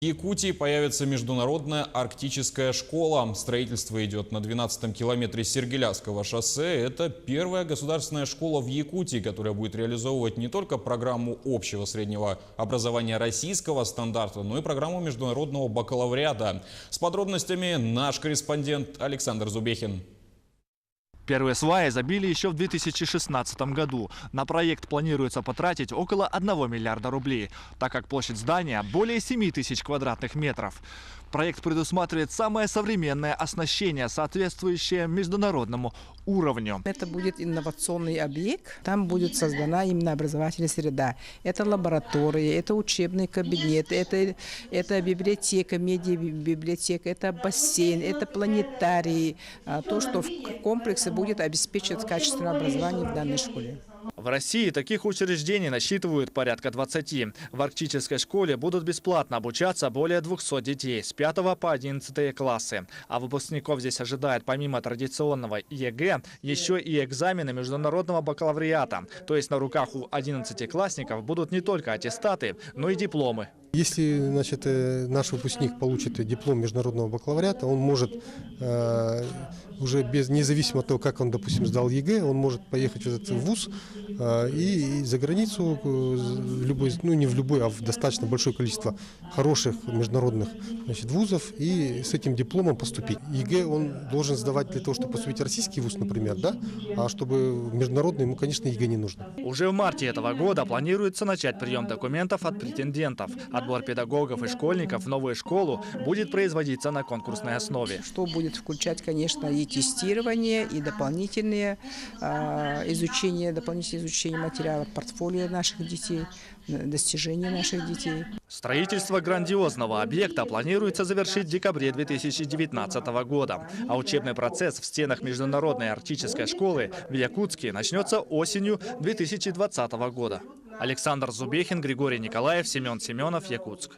В Якутии появится международная арктическая школа. Строительство идет на 12-м километре Сергеляского шоссе. Это первая государственная школа в Якутии, которая будет реализовывать не только программу общего среднего образования российского стандарта, но и программу международного бакалавриата. С подробностями наш корреспондент Александр Зубехин. Первые сваи забили еще в 2016 году. На проект планируется потратить около 1 миллиарда рублей, так как площадь здания более 7 тысяч квадратных метров. Проект предусматривает самое современное оснащение, соответствующее международному уровню. Это будет инновационный объект. Там будет создана именно образовательная среда. Это лаборатории, это учебный кабинет, это библиотека, медиабиблиотека, это бассейн, это планетарий. То, что в комплексе будет обеспечивать качественное образование в данной школе. В России таких учреждений насчитывают порядка 20. В арктической школе будут бесплатно обучаться более 200 детей с 5 по 11 классы. А выпускников здесь ожидает помимо традиционного ЕГЭ еще и экзамены международного бакалавриата. То есть на руках у 11-классников будут не только аттестаты, но и дипломы. Если, наш выпускник получит диплом международного бакалавриата, он может уже независимо от того, как он, допустим, сдал ЕГЭ, он может поехать в этот вуз и за границу, в любой, не в любой, а в достаточно большое количество хороших международных вузов, и с этим дипломом поступить. ЕГЭ он должен сдавать для того, чтобы поступить в российский вуз, например, да? А чтобы международный, ему, конечно, ЕГЭ не нужно. Уже в марте этого года планируется начать прием документов от претендентов. Отбор педагогов и школьников в новую школу будет производиться на конкурсной основе. Что будет включать, конечно, и тестирование, и дополнительное изучение материалов, портфолио наших детей, достижения наших детей. Строительство грандиозного объекта планируется завершить в декабре 2019 года. А учебный процесс в стенах Международной арктической школы в Якутске начнется осенью 2020 года. Александр Зубехин, Григорий Николаев, Семен Семенов, Якутск.